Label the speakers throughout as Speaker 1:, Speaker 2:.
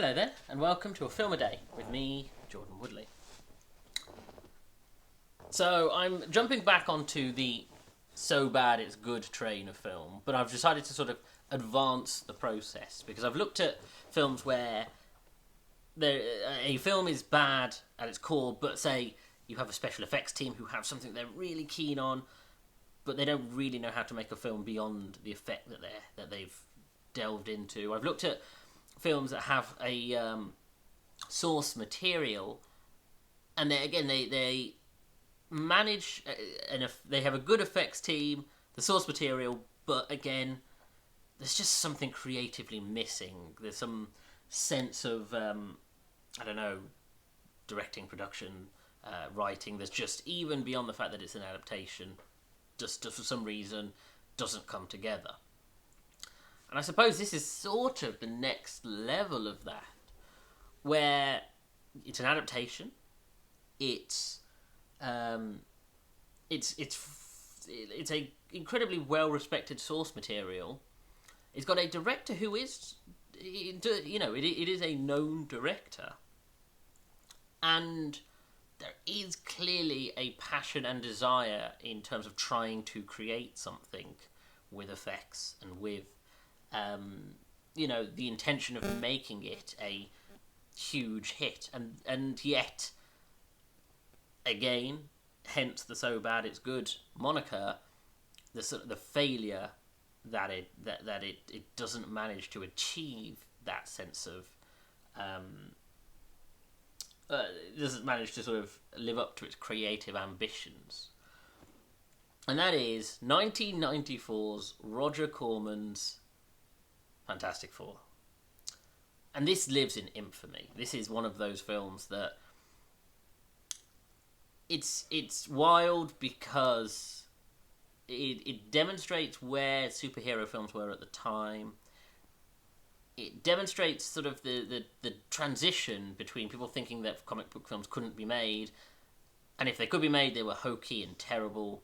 Speaker 1: Hello there, and welcome to A Film a Day with me, Jordan Woodley. So, I'm jumping back onto the so bad it's good train of film, but I've decided to sort of advance the process, because I've looked at films where a film is bad at its core, but say you have a special effects team who have something they're really keen on, but they don't really know how to make a film beyond the effect that they've delved into. I've looked at films that have a source material, and they manage and if they have a good effects team, the source material, but again, there's just something creatively missing. There's some sense of directing, production, writing. There's just, even beyond the fact that it's an adaptation, just for some reason doesn't come together. And I suppose this is sort of the next level of that, where it's an adaptation. It's a incredibly well-respected source material. It's got a director who is, it is a known director, and there is clearly a passion and desire in terms of trying to create something with effects and with the intention of making it a huge hit, and yet, again, hence the so bad it's good moniker, the failure that it doesn't manage to achieve that sense of doesn't manage to sort of live up to its creative ambitions, and that is 1994's Roger Corman's Fantastic Four. And this lives in infamy. This is one of those films that it's wild because it demonstrates where superhero films were at the time. It demonstrates sort of the transition between people thinking that comic book films couldn't be made, and if they could be made, they were hokey and terrible.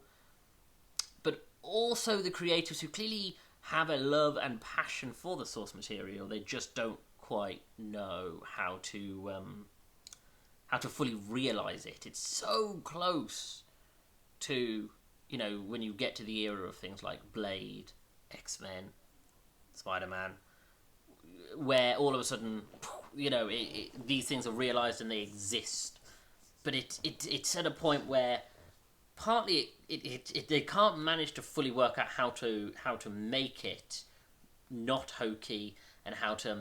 Speaker 1: But also the creatives who clearly have a love and passion for the source material. They just don't quite know how to fully realise it. It's so close to, when you get to the era of things like Blade, X-Men, Spider-Man, where all of a sudden, these things are realised and they exist. But it's at a point where partly they can't manage to fully work out how to make it not hokey, and how to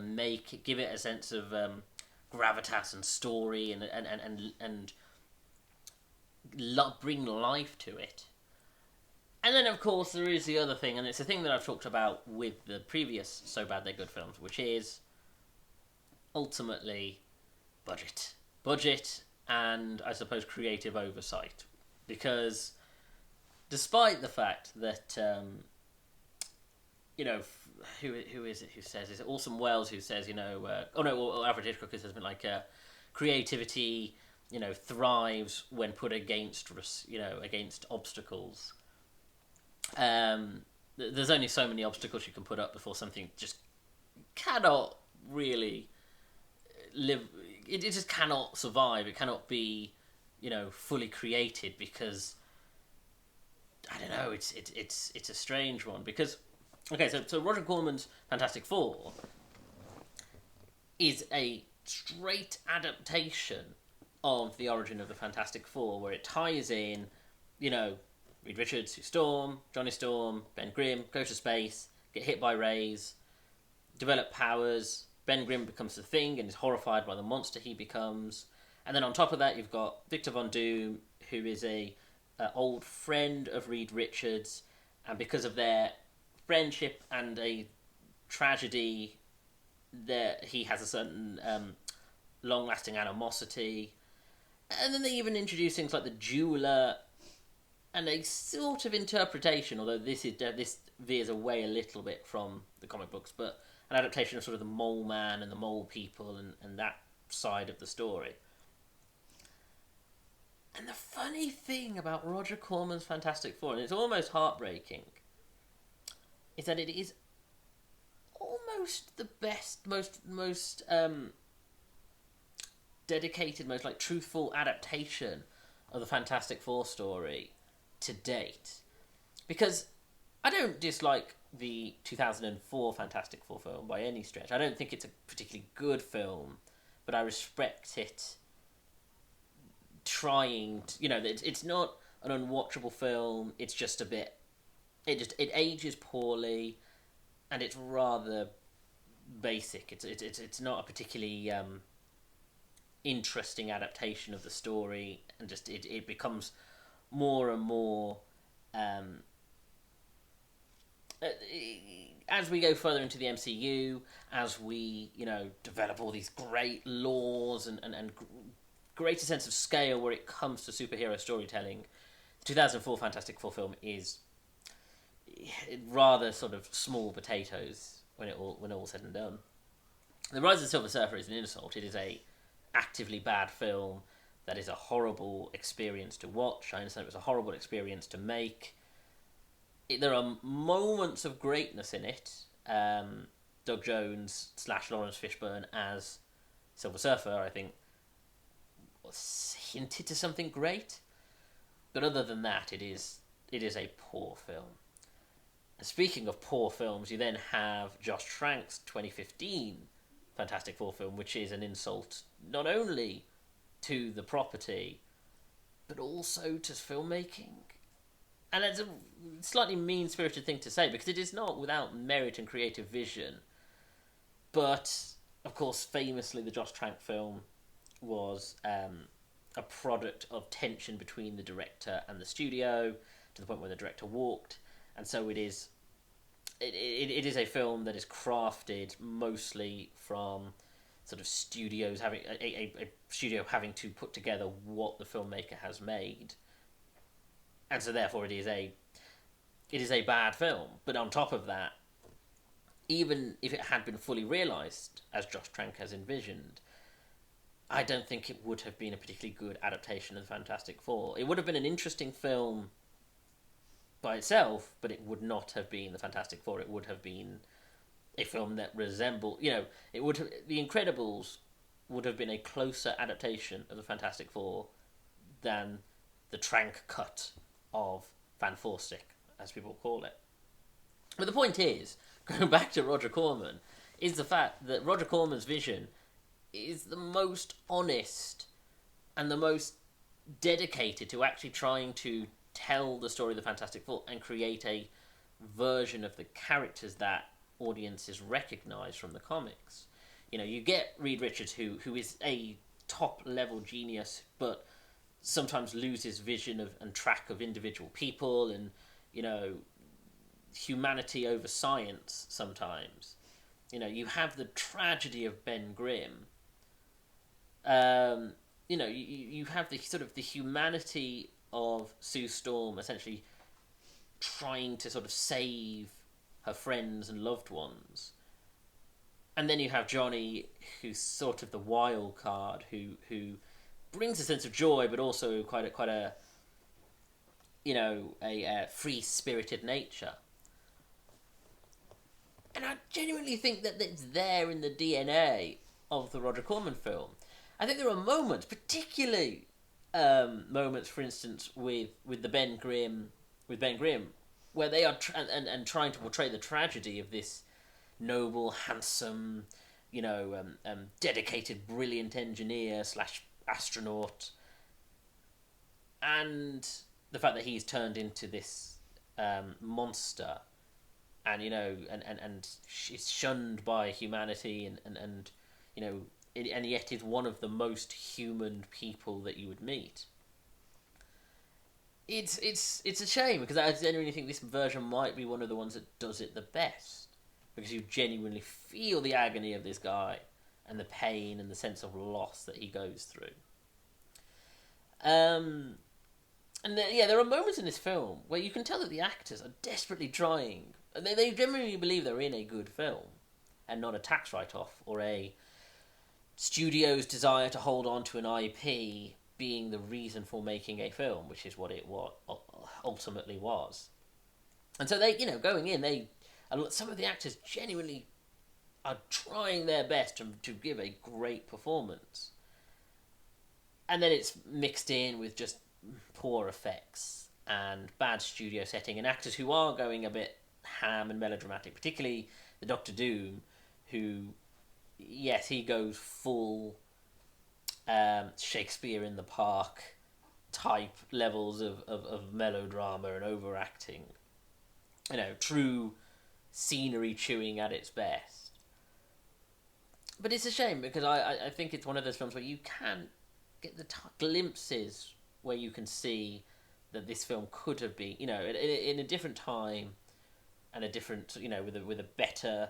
Speaker 1: give it a sense of gravitas and story and bring life to it. And then, of course, there is the other thing, and it's a thing that I've talked about with the previous So Bad They're Good films, which is ultimately budget, and I suppose creative oversight. Because despite the fact that, who is it who says, is it Orson Welles who says, Alfred Hitchcock has been like, creativity, thrives when put against obstacles. There's only so many obstacles you can put up before something just cannot really live. It just cannot survive. It cannot be, fully created, because I don't know. It's a strange one, because so Roger Corman's Fantastic Four is a straight adaptation of the origin of the Fantastic Four, where it ties in, Reed Richards, Sue Storm, Johnny Storm, Ben Grimm go to space, get hit by rays, develop powers. Ben Grimm becomes the Thing and is horrified by the monster he becomes. And then on top of that, you've got Victor Von Doom, who is a old friend of Reed Richards, and because of their friendship and a tragedy, he has a certain long-lasting animosity. And then they even introduce things like the jeweler, and a sort of interpretation, although this veers away a little bit from the comic books, but an adaptation of sort of the mole man and the mole people and that side of the story. And the funny thing about Roger Corman's Fantastic Four, and it's almost heartbreaking, is that it is almost the best, most dedicated, most like truthful adaptation of the Fantastic Four story to date. Because I don't dislike the 2004 Fantastic Four film by any stretch. I don't think it's a particularly good film, but I respect it trying to, it's not an unwatchable film. It's just a bit, it ages poorly, and it's rather basic. It's not a particularly interesting adaptation of the story, and just it becomes more and more as we go further into the MCU, as we develop all these great laws and greater sense of scale where it comes to superhero storytelling. The 2004 Fantastic Four film is rather sort of small potatoes when all said and done. The Rise of the Silver Surfer is an insult. It is a actively bad film that is a horrible experience to watch. I understand it was a horrible experience to make. There are moments of greatness in it. Doug Jones / Lawrence Fishburne as Silver Surfer, I think, hinted to something great. But other than that, it is a poor film. And speaking of poor films, you then have Josh Trank's 2015 Fantastic Four film, which is an insult not only to the property, but also to filmmaking. And it's a slightly mean-spirited thing to say, because it is not without merit and creative vision. But, of course, famously, the Josh Trank film was a product of tension between the director and the studio, to the point where the director walked. And so it is a film that is crafted mostly from sort of studios having a studio having to put together what the filmmaker has made. And so therefore it is a bad film. But on top of that, even if it had been fully realised, as Josh Trank has envisioned, I don't think it would have been a particularly good adaptation of the Fantastic Four. It would have been an interesting film by itself, but it would not have been the Fantastic Four. It would have been a film that resembled, The Incredibles would have been a closer adaptation of the Fantastic Four than the Trank cut of Fan Four Stick, as people call it. But the point is, going back to Roger Corman, is the fact that Roger Corman's vision is the most honest and the most dedicated to actually trying to tell the story of the Fantastic Four and create a version of the characters that audiences recognise from the comics. You get Reed Richards, who is a top-level genius, but sometimes loses vision of and track of individual people and, humanity over science sometimes. You have the tragedy of Ben Grimm. You have the sort of the humanity of Sue Storm essentially trying to sort of save her friends and loved ones. And then you have Johnny, who's sort of the wild card, who brings a sense of joy, but also quite a free-spirited nature. And I genuinely think that it's there in the DNA of the Roger Corman film. I think there are moments, particularly moments, for instance, with Ben Grimm, where they are trying to portray the tragedy of this noble, handsome, dedicated, brilliant engineer / astronaut, and the fact that he's turned into this monster, and is shunned by humanity, and yet is one of the most human people that you would meet. It's a shame, because I genuinely think this version might be one of the ones that does it the best, because you genuinely feel the agony of this guy and the pain and the sense of loss that he goes through. And there are moments in this film where you can tell that the actors are desperately trying, and they genuinely believe they're in a good film and not a tax write-off or a studio's desire to hold on to an IP being the reason for making a film, which is what it ultimately was. And so they, going in, some of the actors genuinely are trying their best to give a great performance. and then it's mixed in with just poor effects and bad studio setting and actors who are going a bit ham and melodramatic, particularly the Doctor Doom, who, yes, he goes full Shakespeare in the Park type levels of melodrama and overacting. You know, true scenery chewing at its best. But it's a shame because I think it's one of those films where you can get the glimpses where you can see that this film could have been, you know, in a different time and a different, you know, with a better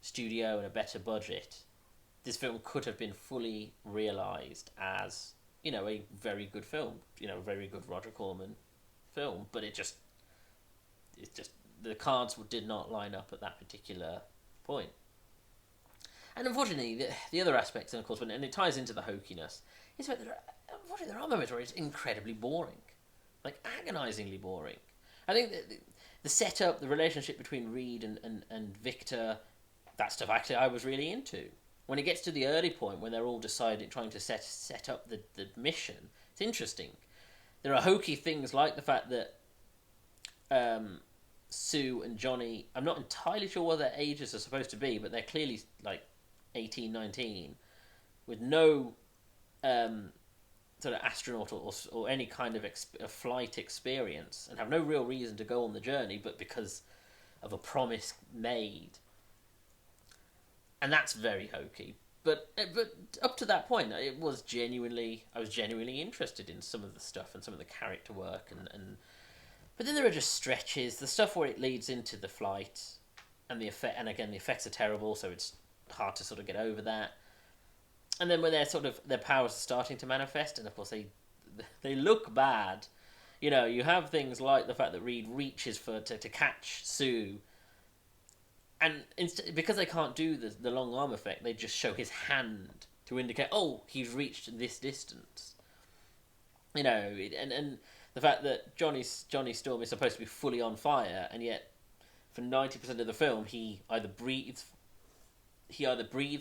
Speaker 1: studio and a better budget, this film could have been fully realised as, you know, a very good film, you know, a very good Roger Corman film, but it's just the cards did not line up at that particular point. And unfortunately, the other aspects, and of course, and it ties into the hokiness, is that there are moments where it's incredibly boring, like agonisingly boring. I think the setup, the relationship between Reed and Victor, that stuff actually I was really into. When it gets to the early point when they're all trying to set up the mission, it's interesting. There are hokey things like the fact that Sue and Johnny, I'm not entirely sure what their ages are supposed to be, but they're clearly like 18, 19, with no sort of astronaut or any kind of flight experience, and have no real reason to go on the journey, but because of a promise made. And that's very hokey. But up to that point, I was genuinely interested in some of the stuff and some of the character work, and but then there are just stretches, the stuff where it leads into the flight, and the effect, and again the effects are terrible, so it's hard to sort of get over that. And then when their powers are starting to manifest, and of course they look bad. You know, you have things like the fact that Reed reaches to catch Sue, and because they can't do the long arm effect, they just show his hand to indicate, oh, he's reached this distance. You know, and the fact that Johnny Storm is supposed to be fully on fire, and yet for 90% of the film he either breathes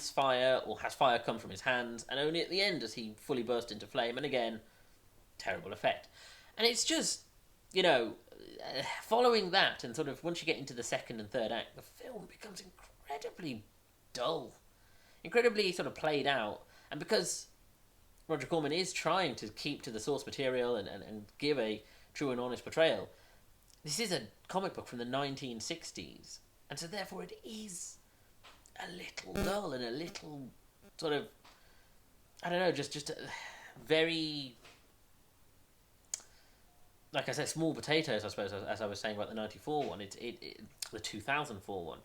Speaker 1: fire or has fire come from his hands, and only at the end does he fully burst into flame, and again, terrible effect. And it's just, you know, following that, and sort of once you get into the second and third act, the film becomes incredibly dull, incredibly sort of played out, and because Roger Corman is trying to keep to the source material and give a true and honest portrayal, this is a comic book from the 1960s, and so therefore it is a little dull and a little sort of, I don't know, just a very, like I said, small potatoes, I suppose, as I was saying about the 94 one, the 2004 one.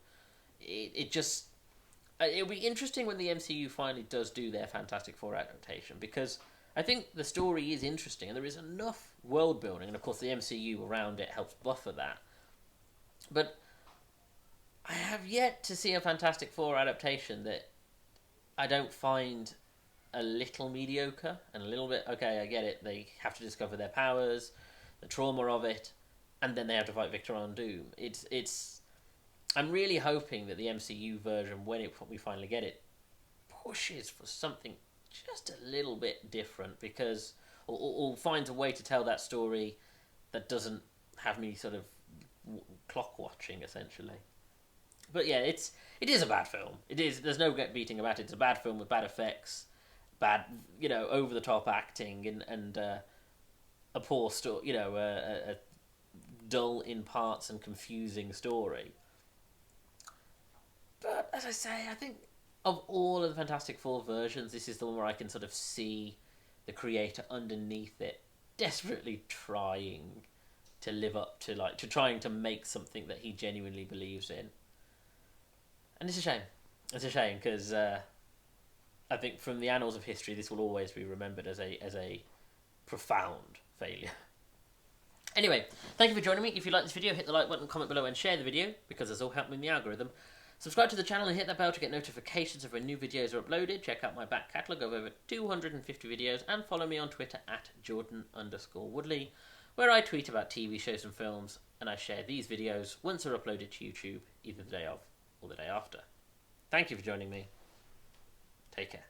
Speaker 1: It just, it'll be interesting when the MCU finally does do their Fantastic Four adaptation, because I think the story is interesting and there is enough world building, and of course the MCU around it helps buffer that. But I have yet to see a Fantastic Four adaptation that I don't find a little mediocre and a little bit, okay, I get it, they have to discover their powers, the trauma of it, and then they have to fight Victor on Doom. I'm really hoping that the MCU version, when we finally get it, pushes for something just a little bit different, because or finds a way to tell that story that doesn't have me sort of clock watching, essentially. But yeah, it is a bad film. It is. There's no beating about it. It's a bad film with bad effects, bad, you know, over the top acting, and a poor story. You know, a dull in parts and confusing story. But as I say, I think of all of the Fantastic Four versions, this is the one where I can sort of see the creator underneath it, desperately trying to live up to trying to make something that he genuinely believes in. And it's a shame. It's a shame because I think from the annals of history, this will always be remembered as a profound failure. Anyway, thank you for joining me. If you like this video, hit the like button, comment below, and share the video, because this all helps me in the algorithm. Subscribe to the channel and hit that bell to get notifications of when new videos are uploaded. Check out my back catalogue of over 250 videos, and follow me on Twitter at Jordan_Woodley, where I tweet about TV shows and films, and I share these videos once they're uploaded to YouTube, either the day of or the day after. Thank you for joining me. Take care.